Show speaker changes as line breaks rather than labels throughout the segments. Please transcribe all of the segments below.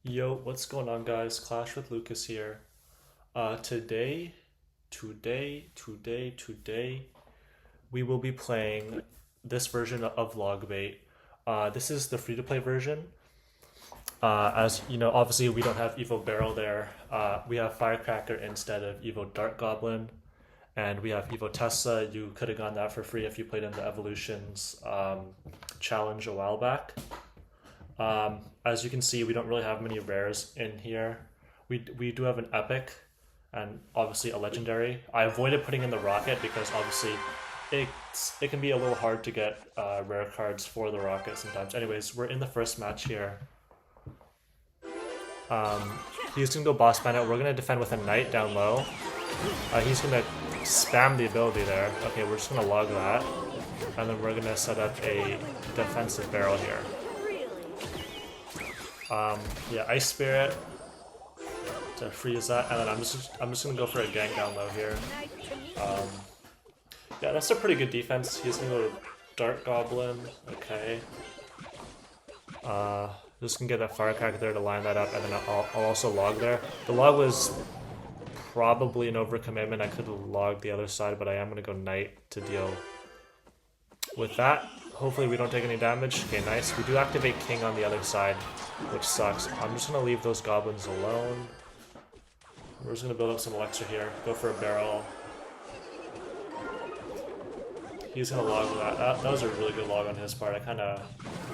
Yo, what's going on, guys? Clash with Lucas here. Today, we will be playing this version of logbait. This is the free-to-play version. As you know, obviously we don't have Evo Barrel there. We have Firecracker instead of Evo Dart Goblin, and we have Evo Tesla. You could have gotten that for free if you played in the Evolutions challenge a while back. As you can see, we don't really have many rares in here. We do have an epic and obviously a legendary. I avoided putting in the rocket because obviously it can be a little hard to get rare cards for the rocket sometimes. Anyways, we're in the first match here. He's gonna go boss bandit. We're gonna defend with a knight down low. He's gonna spam the ability there. Okay, we're just gonna log that, and then we're gonna set up a defensive barrel here. Yeah, Ice Spirit to freeze that, and then I'm just gonna go for a gank down low here. Yeah, that's a pretty good defense. He's gonna go Dart Goblin. Okay. Just gonna get that Firecracker there to line that up, and then I'll also log there. The log was probably an overcommitment. I could have logged the other side, but I am gonna go Knight to deal with that. Hopefully we don't take any damage. Okay, nice. We do activate King on the other side, which sucks. I'm just gonna leave those goblins alone. We're just gonna build up some elixir here. Go for a barrel. He's gonna log that. That was a really good log on his part. I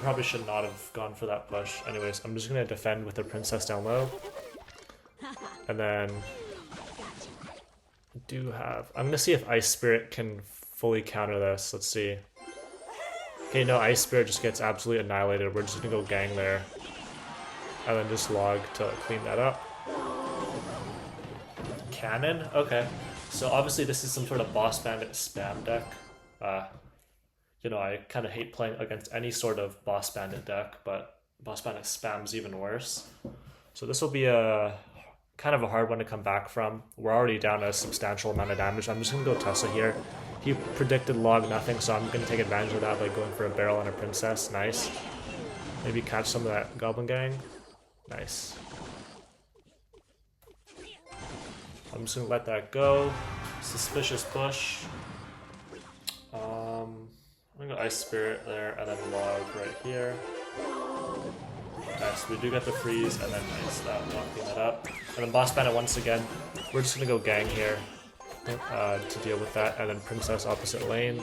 probably should not have gone for that push. Anyways, I'm just gonna defend with the princess down low. And then I'm gonna see if Ice Spirit can fully counter this. Let's see. Okay, no, Ice Spirit just gets absolutely annihilated. We're just gonna go gang there. And then just log to clean that up. Cannon? Okay. So obviously this is some sort of boss bandit spam deck. You know, I kind of hate playing against any sort of boss bandit deck, but boss bandit spam's even worse. So this will be a kind of a hard one to come back from. We're already down a substantial amount of damage. I'm just gonna go Tesla here. He predicted log nothing, so I'm going to take advantage of that by going for a barrel and a princess. Nice. Maybe catch some of that goblin gang. Nice. I'm just going to let that go. Suspicious push. I'm going to go Ice Spirit there and then log right here. Nice. We do get the freeze and then nice, locking that up. And then boss bandit once again. We're just going to go gang here. To deal with that, and then princess opposite lane.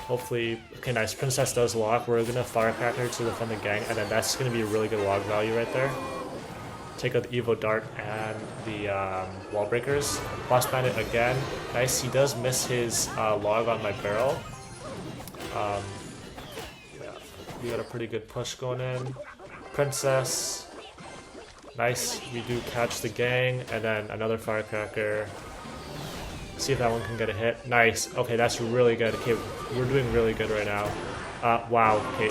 Hopefully, okay, nice. Princess does lock. We're gonna Firecracker to defend the gang, and then that's gonna be a really good log value right there. Take out the Evo Dart and the wall breakers. Boss bandit again. Nice. He does miss his log on my barrel. Yeah, we got a pretty good push going in. Princess. Nice, we do catch the gang, and then another Firecracker. See if that one can get a hit. Nice, okay, that's really good. Okay, we're doing really good right now. Wow, okay,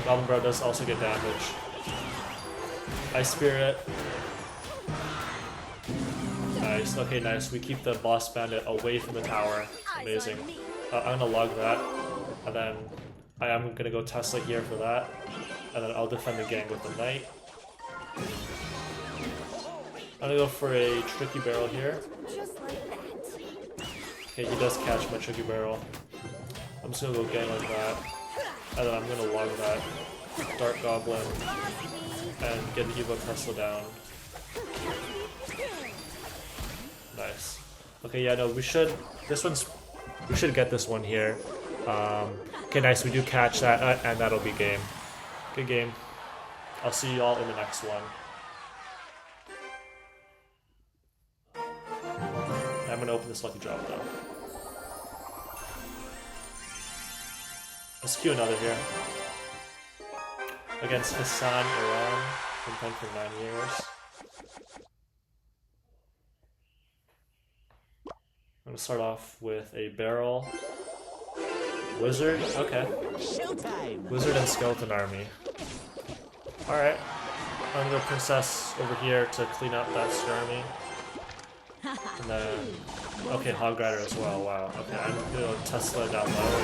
Goblin Bro does also get damage. Ice Spirit. Nice, okay, nice. We keep the boss bandit away from the tower. Amazing. I'm gonna log that, and then I am gonna go Tesla here for that, and then I'll defend the gang with the knight. I'm gonna go for a tricky barrel here. Okay, he does catch my tricky barrel. I'm just gonna go gang like that. And then I'm gonna log that Dart Goblin and get the Evo Tesla down. Nice. Okay, yeah, no, we should get this one here. Okay, nice, we do catch that, and that'll be game. Good game. I'll see you all in the next one. I'm gonna open this lucky drop though. Let's queue another here. Against Hassan Iran, been playing for 9 years. I'm gonna start off with a barrel. Wizard? Okay. Wizard and Skeleton Army. Alright, I'm gonna go Princess over here to clean up that skirmy. And then, okay, Hog Rider as well, wow. Okay, I'm gonna go Tesla down low.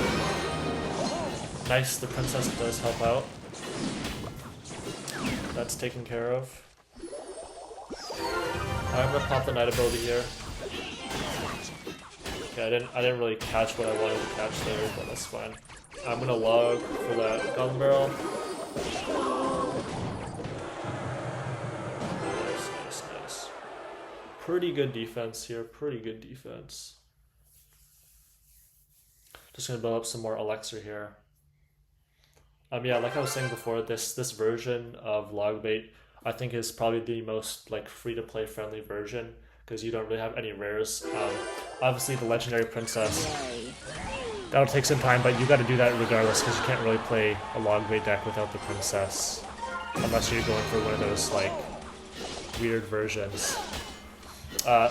Nice, the Princess does help out. That's taken care of. I'm gonna pop the knight ability here. Okay, I didn't really catch what I wanted to catch there, but that's fine. I'm gonna log for that gun barrel. Nice. Pretty good defense here, pretty good defense. Just gonna build up some more elixir here. Yeah, like I was saying before, this version of logbait I think is probably the most like free-to-play friendly version because you don't really have any rares. Obviously the legendary princess, that'll take some time, but you got to do that regardless because you can't really play a logbait deck without the princess unless you're going for one of those like weird versions.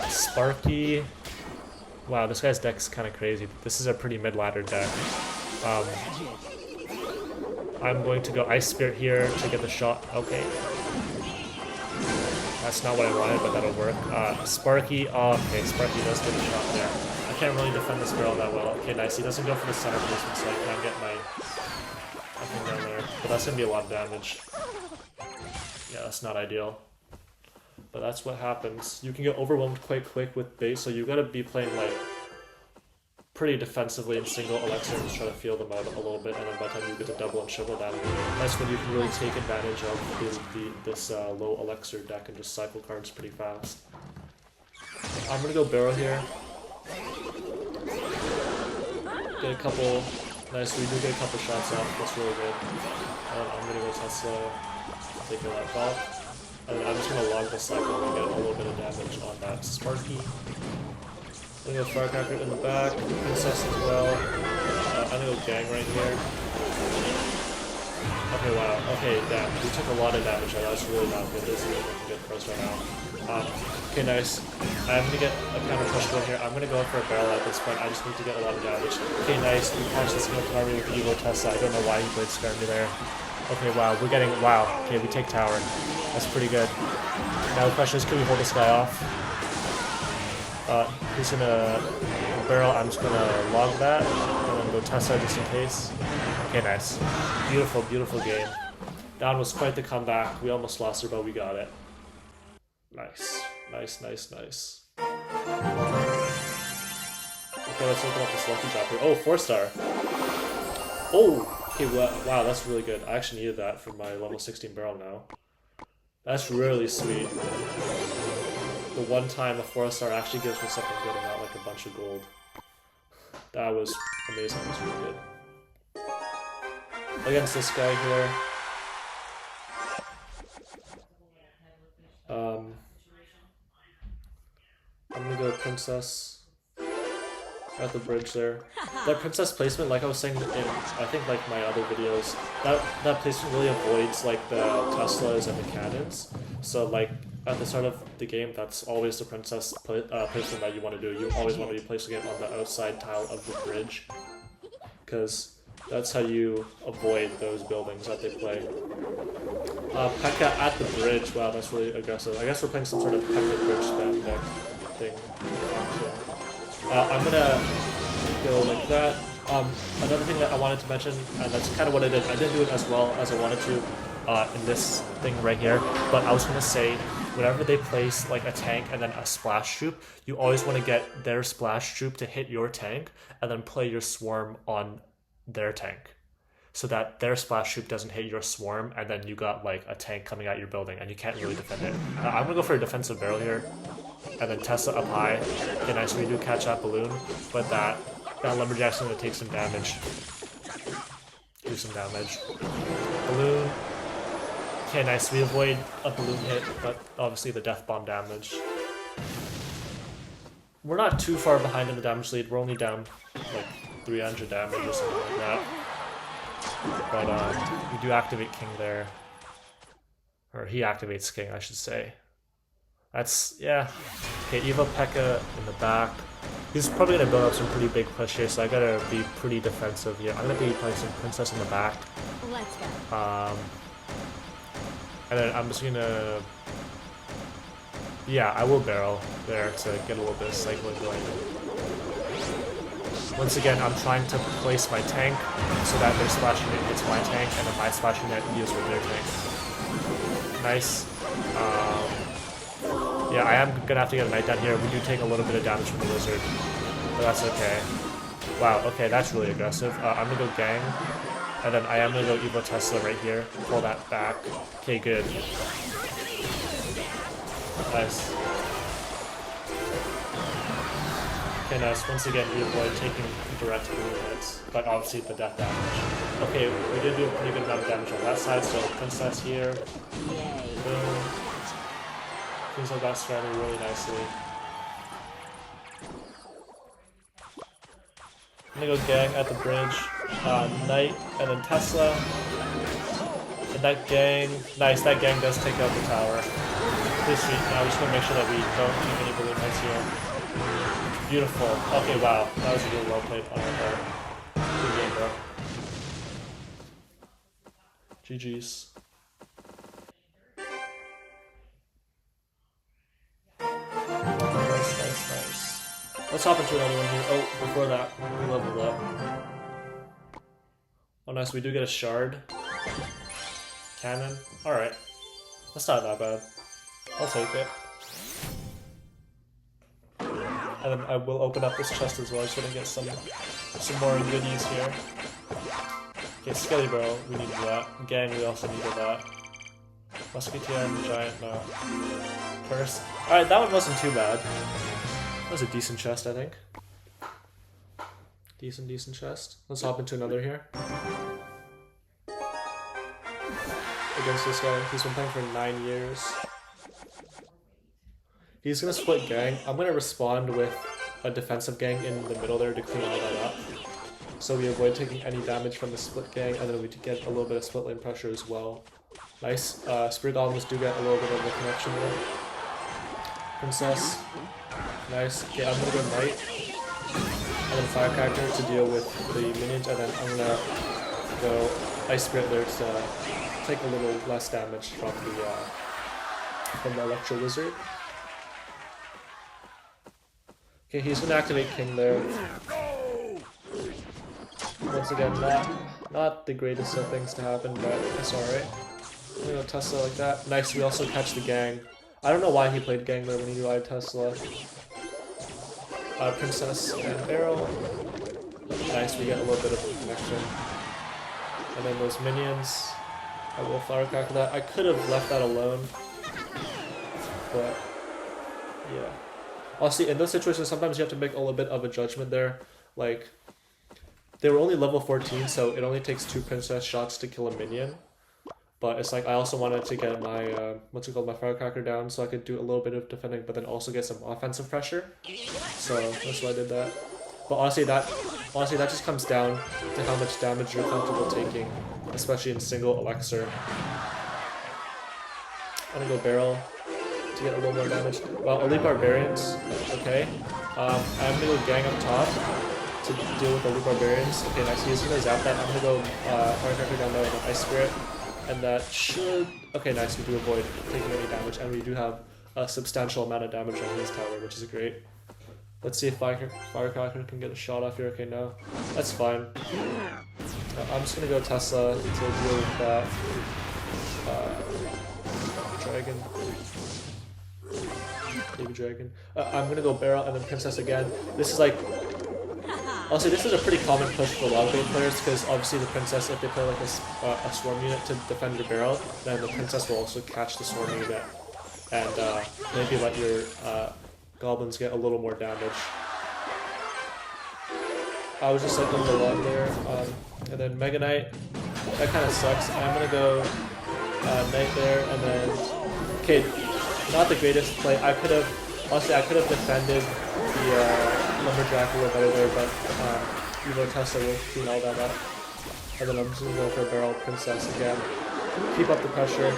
Sparky, wow, this guy's deck's kind of crazy. This is a pretty mid-ladder deck. I'm going to go Ice Spirit here to get the shot. Okay. That's not what I wanted, but that'll work. Sparky, oh, okay, Sparky does get a shot there. I can't really defend this barrel that well. Okay, nice. He doesn't go for the center placement, so I can't get my thing down there. But that's going to be a lot of damage. Yeah, that's not ideal. But that's what happens. You can get overwhelmed quite quick with bait, so you got to be playing like pretty defensively in single elixir and just try to feel them out a little bit, and then by the time you get to double and triple damage, that's when you can really take advantage of this low elixir deck and just cycle cards pretty fast. I'm gonna go barrel here. Get a couple, nice, we do get a couple shots off, that's really good. I'm gonna go Tesla, take care of that buff. And then I'm just gonna log the cycle and get a little bit of damage on that Sparky. I'm gonna go Firecracker in the back, Princess as well. I'm gonna go Gang right here. Okay, wow. Okay, damn. We took a lot of damage there. That's really not good. This is looking good for us right now. Okay, nice. I'm gonna get a counter push going here. I'm gonna go for a barrel at this point. I just need to get a lot of damage. Okay, nice. We catch this Milk Army with the Evo Tessa. I don't know why he played Scar me there. Okay, wow. We're getting. Wow. Okay, we take tower. That's pretty good. Now the question is, can we hold this guy off? He's gonna barrel, I'm just gonna log that, and then go Tessa just in case. Okay, nice. Beautiful, beautiful game. That was quite the comeback. We almost lost her, but we got it. Nice. Nice. Okay, let's open up this lucky drop here. Oh, 4-star. Oh! Okay, wow, that's really good. I actually needed that for my level 16 barrel now. That's really sweet. The one time a 4-star actually gives me something good and not like a bunch of gold. That was amazing. That was really good. Against this guy here. I'm gonna go Princess at the bridge there. That Princess placement, like I was saying in I think like my other videos, that placement really avoids like the Teslas and the cannons. So like at the start of the game, that's always the Princess placement that you want to do. You always want to be placing it on the outside tile of the bridge, because that's how you avoid those buildings that they play. P.E.K.K.A at the bridge, wow, that's really aggressive. I guess we're playing some sort of P.E.K.K.A bridge spam deck thing. I'm gonna go like that. Another thing that I wanted to mention, and that's kind of what I did. I didn't do it as well as I wanted to in this thing right here, but I was gonna say, whenever they place like a tank and then a splash troop, you always want to get their splash troop to hit your tank and then play your swarm on their tank, so that their splash troop doesn't hit your swarm and then you got like a tank coming at your building and you can't really defend it. I'm gonna go for a defensive barrel here, and then Tessa up high. Okay, nice, we do catch that balloon, but that lumberjack's gonna take some damage. Do some damage. Balloon. Okay, nice, we avoid a balloon hit, but obviously the death bomb damage. We're not too far behind in the damage lead. We're only down like 300 damage or something like that. But we do activate King there. Or he activates King, I should say. That's, yeah. Okay, Evo P.E.K.K.A in the back. He's probably going to build up some pretty big push here, so I gotta be pretty defensive here. I'm going to be playing some Princess in the back.
Let's go.
And then I'm just going to... Yeah, I will barrel there to get a little bit of cycling going. Once again, I'm trying to place my tank so that their splash unit hits my tank, and then my splash unit deals with their tank. Nice. Yeah, I am gonna have to get a knight down here. We do take a little bit of damage from the wizard, but that's okay. Wow, okay, that's really aggressive. I'm gonna go gang, and then I am gonna go Evo Tesla right here. Pull that back. Okay, good. Nice. Okay, nice. Once again, we avoid taking direct blue hits, but obviously the death damage. Okay, we did do a pretty good amount of damage on that side, so Princess here. Boom. Things like that surrounded really nicely. I'm gonna go gang at the bridge. Knight, and then Tesla. And that gang. Nice, that gang does take out the tower. Pretty sweet. Now we just wanna make sure that we don't keep any balloon knights here. Beautiful. Okay, wow. That was a really well played on our part. Good game, bro. GG's. Nice. Let's hop into another one here. Oh, before that, we leveled up. Oh, nice. We do get a shard. Cannon. Alright. That's not that bad. I'll take it. And then I will open up this chest as well, so I can get some more goodies here. Okay, Skelly Bro, we needed that. Gang, we also needed that. Musketeer and Giant, no. Curse. Alright, that one wasn't too bad. That was a decent chest, I think. Decent chest. Let's hop into another here. Against this guy. He's been playing for 9 years. He's gonna split gang. I'm gonna respond with a defensive gang in the middle there to clean all that up. So we avoid taking any damage from the split gang, and then we get a little bit of split lane pressure as well. Nice. Spirit Golems do get a little bit of a connection there. Princess. Nice. Okay, I'm gonna go Knight. And then Firecracker to deal with the minions, and then I'm gonna go Ice Spirit there to take a little less damage from the Electro Wizard. Okay, he's gonna activate King there. Once again, not the greatest of things to happen, but it's alright. I'm gonna go Tesla like that. Nice, we also catch the gang. I don't know why he played gang there when he relied Tesla. Princess and Barrel. Nice, we get a little bit of a connection. And then those minions, I will Firecracker that. I could have left that alone, but yeah. Honestly, in those situations, sometimes you have to make a little bit of a judgment there. Like, they were only level 14, so it only takes 2 princess shots to kill a minion. But it's like, I also wanted to get my, my Firecracker down so I could do a little bit of defending, but then also get some offensive pressure. So that's why I did that. But honestly, that just comes down to how much damage you're comfortable taking, especially in single elixir. I'm gonna go Barrel to get a little more damage. Well, Elite Barbarians, okay. I'm gonna go Gang up top to deal with the Elite Barbarians. Okay, nice. He's gonna zap that. I'm gonna go Firecracker down there with an Ice Spirit. And that should... Okay, nice. We do avoid taking any damage, and we do have a substantial amount of damage on his tower, which is great. Let's see if Firecracker can get a shot off here. Okay, no. That's fine. I'm just gonna go Tesla to deal with that. Dragon. Baby Dragon. I'm gonna go Barrel and then Princess again. This is like... Also, this is a pretty common push for logbait players, because obviously the Princess, if they play like a Swarm unit to defend your Barrel, then the Princess will also catch the Swarm unit, and maybe let your Goblins get a little more damage. I was just like in the log there, and then Mega Knight, that kind of sucks. I'm gonna go Knight there, and then, okay, not the greatest play. Honestly, I could have defended the Lumberjack a little better there, but Evo Tesla will clean all that up. And then I'm just gonna go for Barrel Princess again. Keep up the pressure.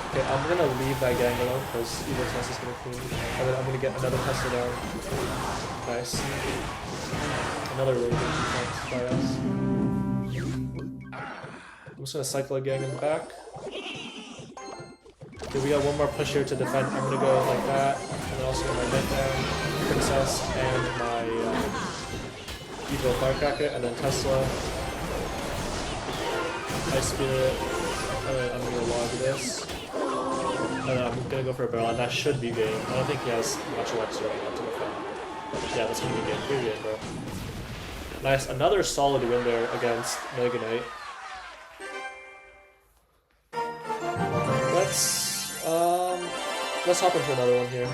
Okay, I'm gonna leave that gang alone because Evo Tesla's gonna clean. And then I'm gonna get another Tesla down. Nice. Another really good defense by us. I'm just gonna cycle a gang in the back. Okay, we got one more push here to defend. I'm gonna go like that, and then also get my Knight down, Princess, and my Evo Firecracker, and then Tesla. Ice Spirit, and then I'm gonna log this. And then I'm gonna go for a barrel, and that should be game. I don't think he has much elixir left to defend. Yeah, that's gonna be game. Good game, bro. Nice, another solid win there against Mega Knight. Let's hop into another one here.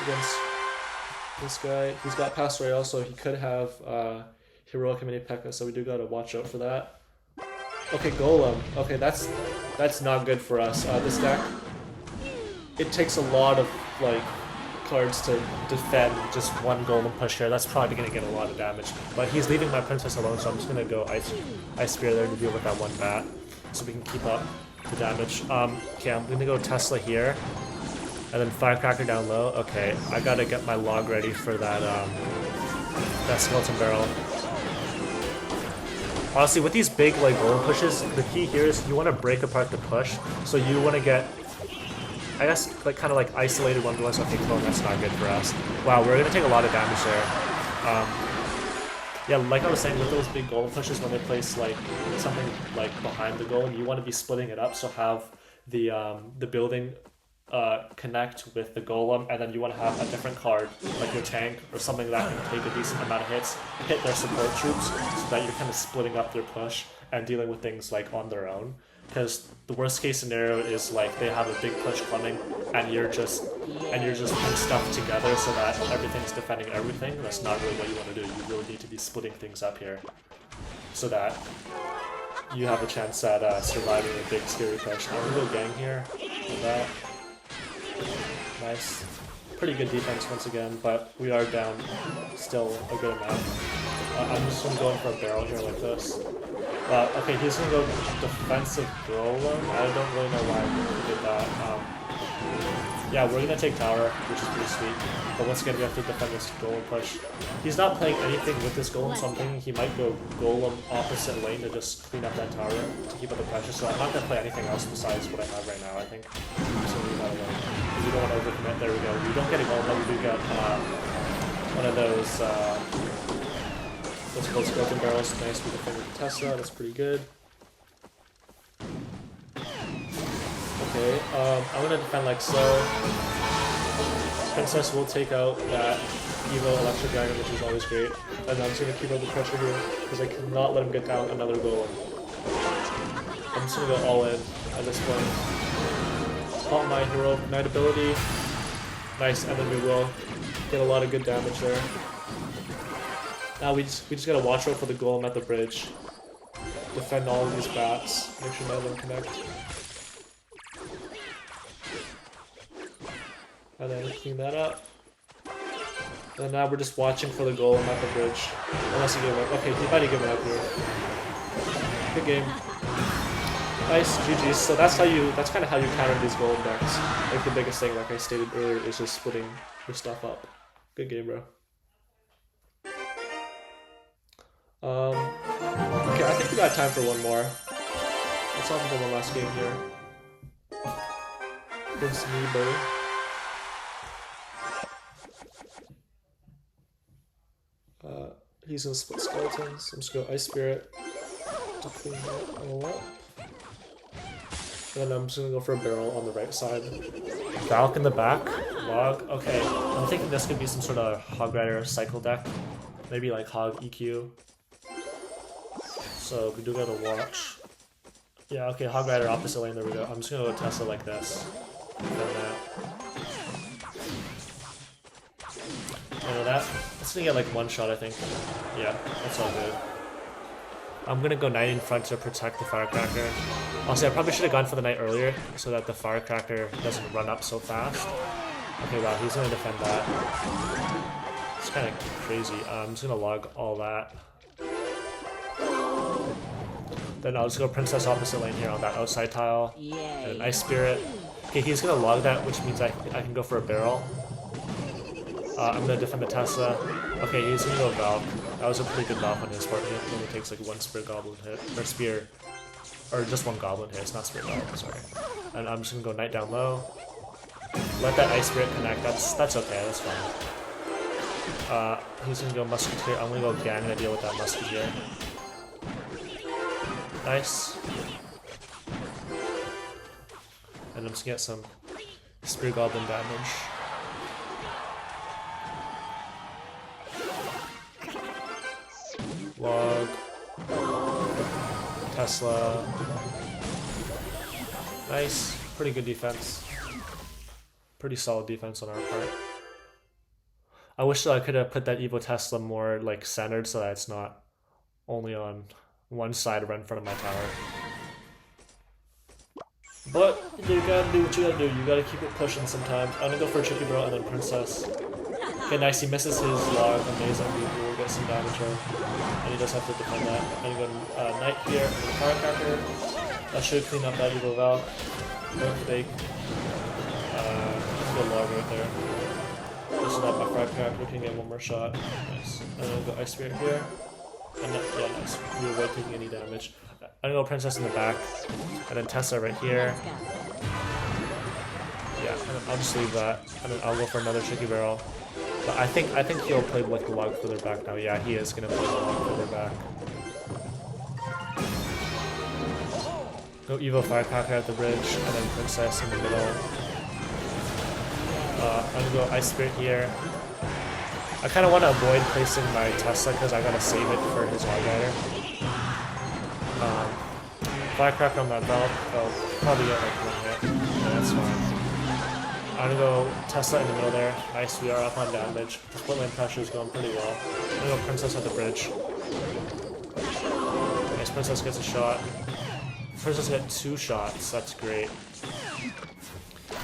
Against this guy, he's got Pass Royale, so he could have Heroic Mini P.E.K.K.A, so we do gotta watch out for that. Okay, Golem. Okay, that's not good for us. This deck, it takes a lot of like cards to defend just one Golem push here. That's probably gonna get a lot of damage. But he's leaving my Princess alone, so I'm just gonna go Ice Spear there to deal with that one bat, so we can keep up the damage. Okay, I'm gonna go Tesla here, and then Firecracker down low. Okay, I gotta get my log ready for that that Skeleton Barrel. Honestly, with these big like Golem pushes, the key here is you want to break apart the push. So you want to get, I guess, like kind of like isolated one to okay, clone, that's not good for us. Wow, we're gonna take a lot of damage there. Yeah, like I was saying, with those big Golem pushes, when they place like something like behind the Golem, you want to be splitting it up. So have the building connect with the Golem, and then you want to have a different card, like your tank or something that can take a decent amount of hits, hit their support troops, so that you're kind of splitting up their push and dealing with things like on their own. Because the worst case scenario is like they have a big push coming, and you're just putting stuff together so that everything's defending everything. That's not really what you want to do. You really need to be splitting things up here, so that you have a chance at surviving a big scary push. I'm gonna go gang here. Like that. Nice. Pretty good defense once again, but we are down still a good amount. I'm just gonna go in for a barrel here like this. Okay, he's gonna go defensive Golem. I don't really know why he did that. Yeah, we're gonna take tower, which is pretty sweet. But once again, we have to defend this Golem push. He's not playing anything with this Golem, so I'm thinking he might go Golem opposite lane to just clean up that tower to keep up the pressure. So I'm not gonna play anything else besides what I have right now, I think. So leave that alone. Because we don't want to overcommit. There we go. We don't get a Golem, but we do get one of those what's called Skeleton Barrels. Nice, we defended the Tesla. That's pretty good. Okay, I'm gonna defend like so. Princess will take out that Evo Electric Dragon, which is always great. And I'm just gonna keep up the pressure here, because I cannot let him get down another Golem. I'm just gonna go all in at this point. Pop my Heroic Knight ability. Nice, and then we will get a lot of good damage there. Now we just gotta watch out for the Golem at the bridge. Defend all of these bats. Make sure none of them connect. And then clean that up. And now we're just watching for the Golem at the bridge. Unless he gave up. Okay, he might have given up here. Good game. Nice, GG's. So that's kind of how you counter these Golem decks. Like the biggest thing, like I stated earlier, is just splitting your stuff up. Good game, bro. Okay, I think we got time for one more. Let's hop into one last game here. Against me, buddy. He's gonna split skeletons. I'm just gonna go Ice Spirit to clean that all up. And then I'm just gonna go for a barrel on the right side. Valk in the back. Log. Okay, I'm thinking this could be some sort of Hog Rider cycle deck. Maybe like Hog EQ. So we do gotta watch. Yeah, okay, Hog Rider opposite lane, there we go. I'm just gonna go Tesla like this. That's gonna get like one shot, I think. Yeah, that's all good. I'm gonna go Knight in front to protect the Firecracker. Honestly, I probably should have gone for the Knight earlier so that the Firecracker doesn't run up so fast. Okay, wow, he's gonna defend that. It's kind of crazy. I'm just gonna log all that. Then I'll just go Princess opposite lane here on that outside tile. And an Ice Spirit. Okay, he's gonna log that, which means I can go for a barrel. I'm gonna defend the Tesla. Okay, he's gonna go Valk. That was a pretty good Valk on his part. He only takes like one Spear Goblin hit. Or Spear. Or just one Goblin hit, it's not Spear Goblin, sorry. And I'm just gonna go Knight down low. Let that Ice Spirit connect, that's okay, that's fine. He's gonna go Musketeer. I'm gonna go Gang and deal with that Musketeer. Nice. And I'm just gonna get some Spear Goblin damage. Log. Tesla. Nice. Pretty good defense. Pretty solid defense on our part. I wish that I could have put that Evo Tesla more like centered so that it's not only on one side right in front of my tower. But you gotta do what you gotta do. You gotta keep it pushing sometimes. I'm gonna go for a Chicky Bro and then Princess. Okay, nice. He misses his log. Amazing. We will get some damage here. And he does have to defend that. I'm gonna go Knight here and then Firecracker. That should clean up that Evo Val. No fake. Good log right there. This is not my Firecracker. Can get one more shot. Nice. I'm gonna go Ice Spirit here. And yeah, nice. We avoid taking any damage. I'm gonna go Princess in the back, and then Tessa right here. Yeah, and then I'll just leave that, and then I'll go for another Chicky Barrel. But I think he'll play like the log further back now. Yeah, he is gonna play the log further back. Go Evo Firecracker at the bridge, and then Princess in the middle. I'm gonna go Ice Spirit here. I kind of want to avoid placing my Tesla because I gotta save it for his Log Rider. Firecracker on that belt. I'll probably get like one hit. Yeah, that's fine. I'm gonna go Tesla in the middle there. Nice, we are up on damage. The split lane pressure is going pretty well. I'm gonna go Princess at the bridge. Nice, Princess gets a shot. Princess got 2 shots. That's great.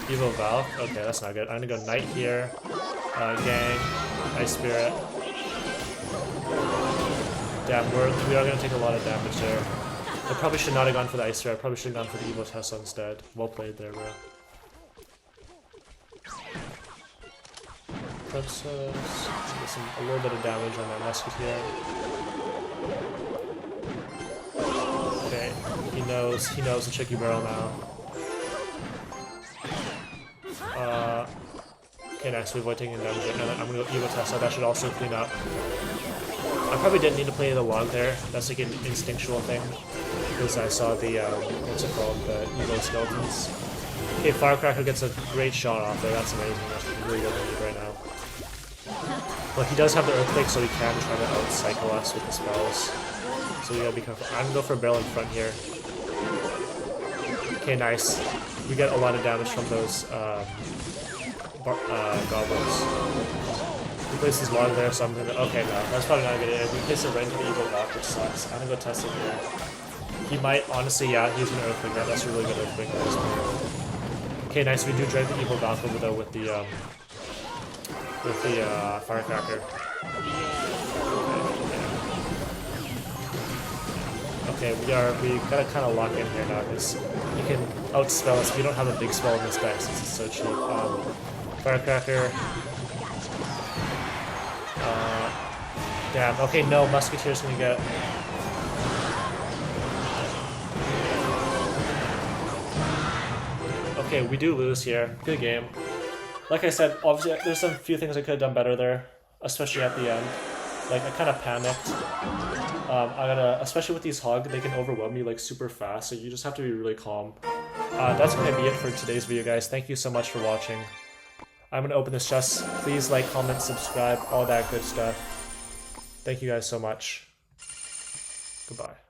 Evo Val. Okay, that's not good. I'm gonna go Knight here. Gang. Ice Spirit. Damn, we are gonna take a lot of damage there. I probably should not have gone for the Ice Spirit. I probably should have gone for the Evo Tesla instead. Well played there, bro. Princess. Get a little bit of damage on that Musketeer. Okay, he knows the Chicky Barrel now. Okay, nice, we avoid taking damage, and then I'm gonna go Evo Tesla. That should also clean up. I probably didn't need to play the log there. That's like an instinctual thing. Because I saw the, what's it called? The Evo Skeletons. Okay, Firecracker gets a great shot off there. That's amazing. That's really good lead right now. But he does have the Earthquake, so he can try to out-cycle us with the spells. So we gotta be careful. I'm gonna go for a barrel in front here. Okay, nice. We get a lot of damage from those, goblins. He places his log there, so I'm gonna. Okay, no, that's probably not a good idea. We place it right into the Evo Valk, which sucks. I'm gonna go test it here. He might, honestly, yeah, he's gonna Earthquake that. That's a really good Earthquake at this point. Okay, nice. We do drag the Evo Valk over though with the Firecracker. Okay, we gotta kind of lock in here now because he can outspell us. We don't have a big spell in this deck since it's so cheap. Firecracker. Damn. Okay, no, Musketeer's gonna get. Okay, we do lose here. Good game. Like I said, obviously there's some few things I could have done better there, especially at the end. Like I kind of panicked. Especially with these Hog, they can overwhelm you like super fast, so you just have to be really calm. That's gonna be it for today's video, guys. Thank you so much for watching. I'm gonna open this chest. Please like, comment, subscribe, all that good stuff. Thank you guys so much. Goodbye.